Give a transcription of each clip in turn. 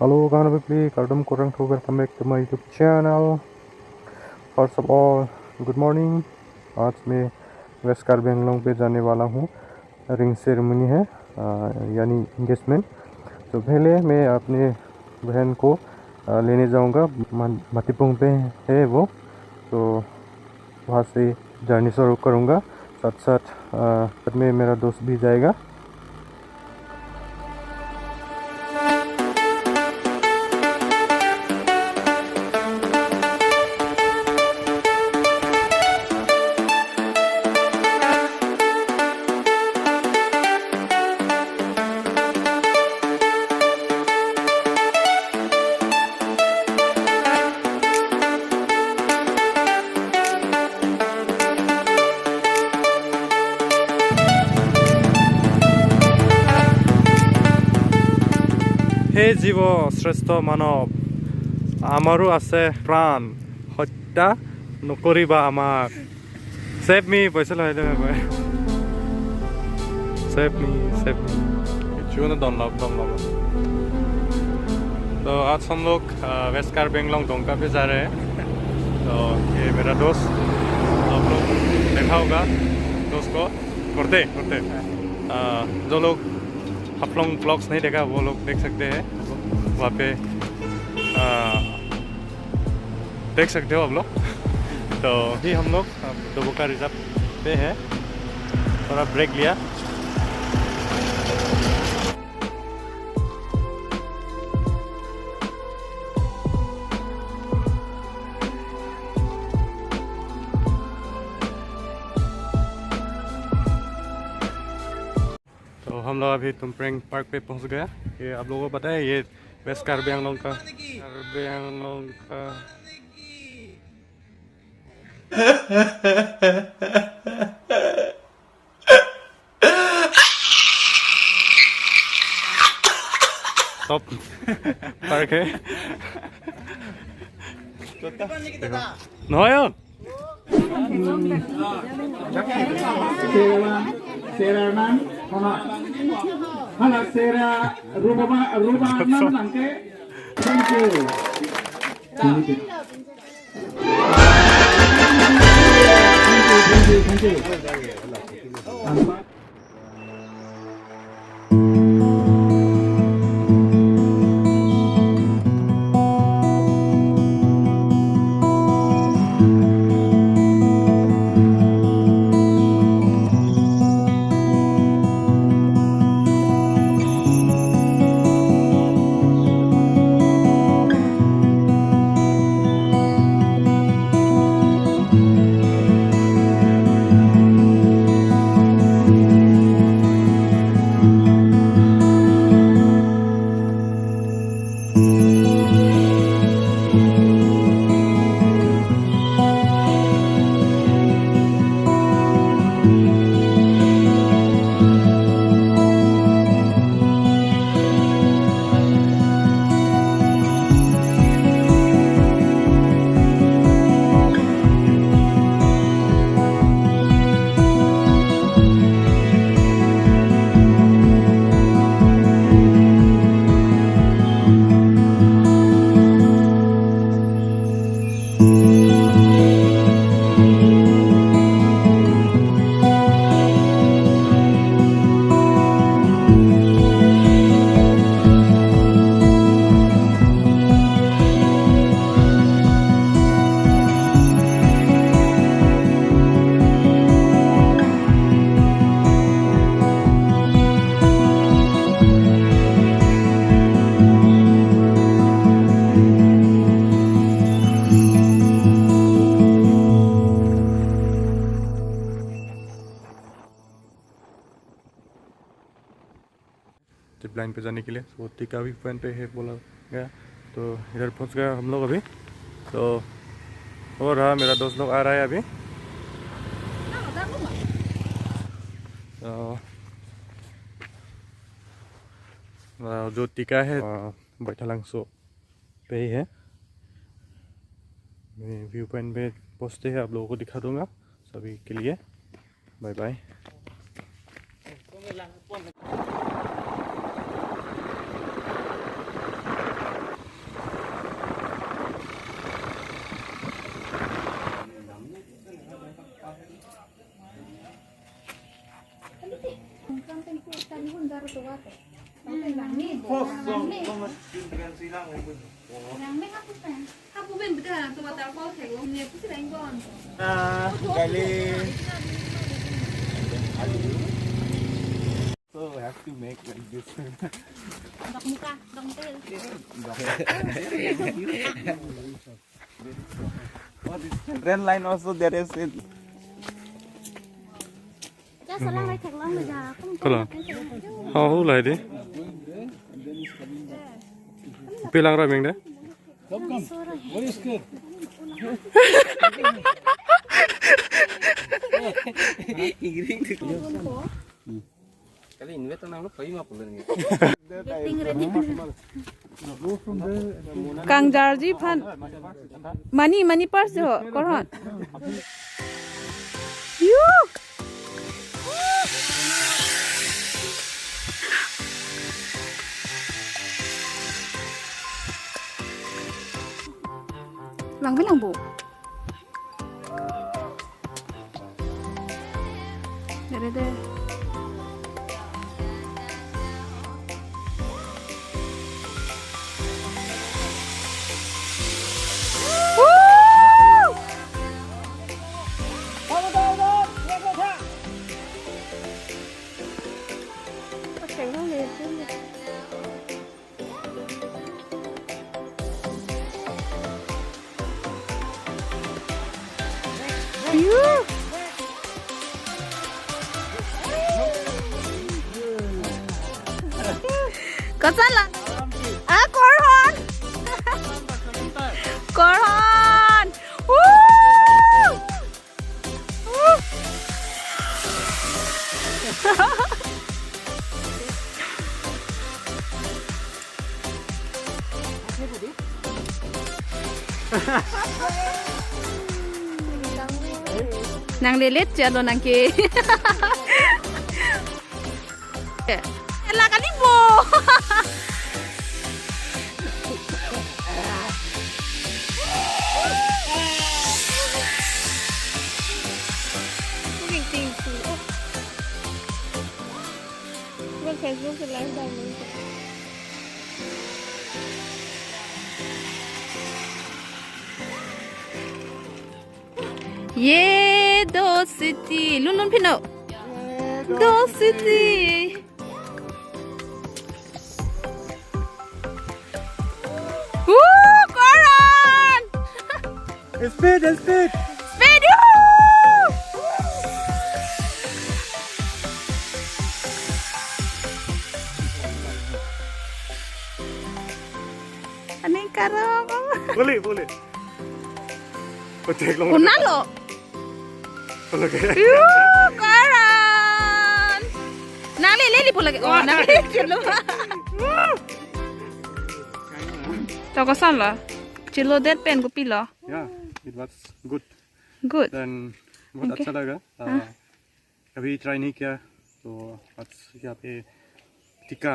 Halo kawan Bipli, kaldem kurang to welcome back to my YouTube channel. First of all, good morning. आज मैं waste Karbi Anglong पे जाने वाला हूँ। रिंग सेरेमनी है यानी इंगेजमेंट। तो पहले मैं अपने बहन को लेने जाऊँगा। मातीपुंग पे है वो, तो वहाँ से जर्नी शुरू करूँगा। साथ साथ में मेरा दोस्त भी जाएगा। হে জীৱ শ্ৰেষ্ঠ মানৱ, আমাৰো আছে প্ৰাণ, হত্যা নকৰিবা আমাক। सेव मी पैसा लगा दे मैं सेव मी क्यों ना डॉन लॉक तो आज हम लोग वेस्ट कार्बी आंगलोंग डोंका पे जा रहे हैं। तो ये मेरा दोस्त, आप लोग देखा होगा दोस्त को करते जो लोग हाफलोंग ब्लॉग्स नहीं देखा वो लोग देख सकते हैं। वहाँ पे देख सकते हो आप लोग। तो अभी हम लोग डोबोका रिजर्व पे है, थोड़ा ब्रेक लिया। तो हम लोग अभी तुमप्रेंग पार्क पे पहुंच गया। ये आप लोगों को पता है, ये वेस्ट कार्बी आंगलोंग का टॉप पार्क है। नया Seranan, hala sera rumah nanti, thank you. Zipline पे जाने के लिए। वो टिका भी पॉइंट पे है बोला गया, तो इधर पहुंच गया हम लोग अभी। तो हो रहा मेरा दोस्त लोग आ रहा है अभी। तो जो टिका है बैथालांगसो पे ही है। मैं व्यू पॉइंट पे पहुंचते हैं आप लोगों को दिखा दूंगा सभी के लिए। Bye bye. So I have to make like this. Dok muka, dok tel. Oh, this children line also there is it. Cha salang lai thek long ja. Kalau how lại đi pilang ra mình đấy What is good? Kali ini betul nang lupa ima pula ni. Kang Jarji fan money purse ho koron you lang với lang bộ đây có rất là Corhon Corhon nàng lilit chưa luôn nàng kia là cái đi bộ Facebook live daw yeah do city luôn pino do city Coron Speed. speed aneh karang Boleh. Cek long. kunal lo Boleh ke? Coron nang lili pula ke oh nang chilo tao có sao là chilo dead pen của pilo Yeah, it was good. good Then बहुत अच्छा लगा कभी try नहीं किया तो आज यहाँ पे टिका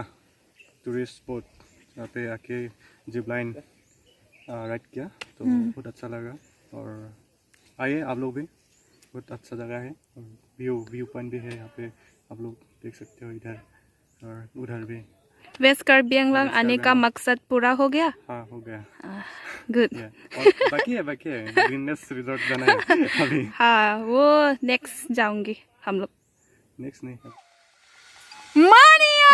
टूरिस्ट स्पॉट यहाँ पे आके जिपलाइन राइड किया तो बहुत अच्छा लगा और आइए आप लोग भी बहुत अच्छा जगह है और व्यू पॉइंट भी है यहाँ पे आप लोग देख सकते हो इधर और उधर भी वेस्ट कार्बी आंगलोंग आने का मकसद पूरा हो गया हाँ हो गया गुड और बाकी है ग्रीननेस रिजॉर्ट जाना है अभी हाँ वो नेक्स्ट जाऊंगी हम लोग नेक्स्ट नहीं मानिया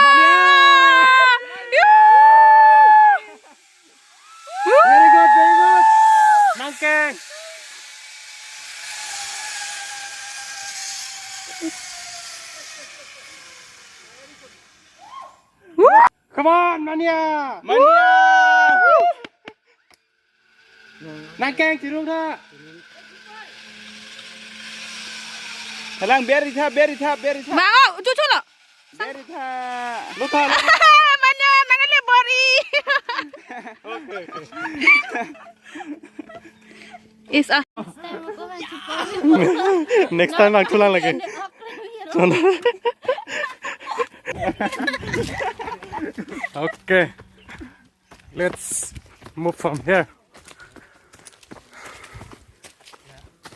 very good Nangkeng come on Mania Nangkeng turun dah Halang beri tha mau cucu lo beri tha lo tha mana nangan le bori okay is a next time aku ulang lagi okay let's move from here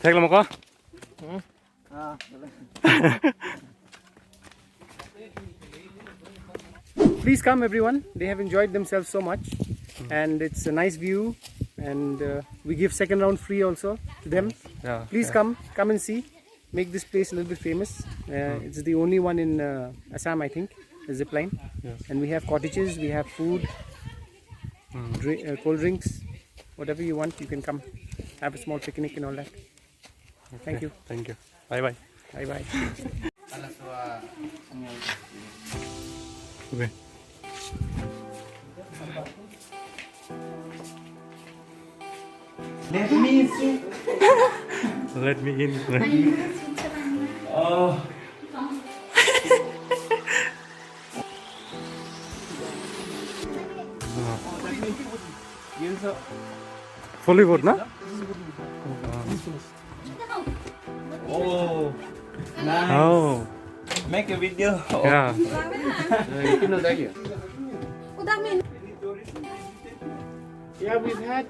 take lama kah please come everyone. They have enjoyed themselves so much, and it's a nice view, and we give second round free also to them. Yeah. Please come and see. Make this place a little bit famous. It's the only one in Assam, I think, the Zipline. Yes. And we have cottages, we have food, cold drinks, whatever you want, you can come. Have a small picnic and all that. Thank you. Thank you. Bye bye. Bye bye. Okay. Let me in. Oh. Fully wood, na? Oh, nice. Oh. Make a video. Yeah. Yeah, we've had.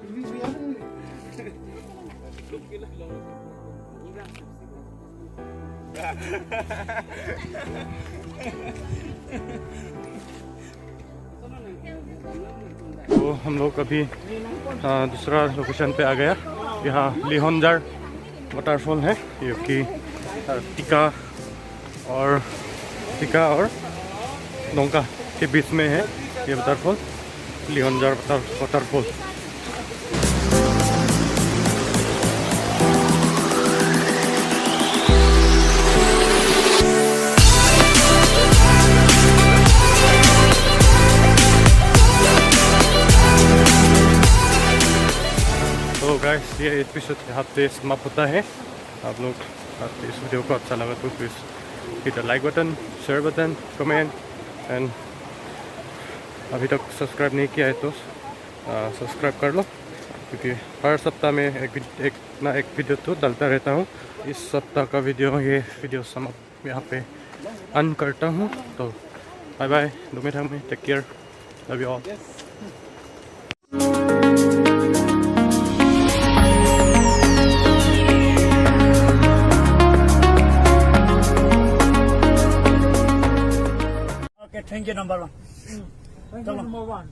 तो हम लोग अभी दूसरा location पे आ गया। यहाँ लिहोंजार waterfall है, ये कि टिका और डोंका के बीच में है ये वाटरफॉल, लिहोंजार वाटरफॉल। तो गाइस ये एपिसोड यहाँ पे समाप्त होता है। आप लोग इस वीडियो को अच्छा लगा तो please hit the like button, share button, comment and अभी तक सब्सक्राइब नहीं किया है तो सब्सक्राइब कर लो, क्योंकि हर सप्ताह में एक ना एक वीडियो तो डालता रहता हूँ। इस सप्ताह का ये वीडियो समाप्त यहाँ पे अन करता हूँ। तो बाय बाय, डोमे थांग में, take care, love you all. Thank you, number one. Number one.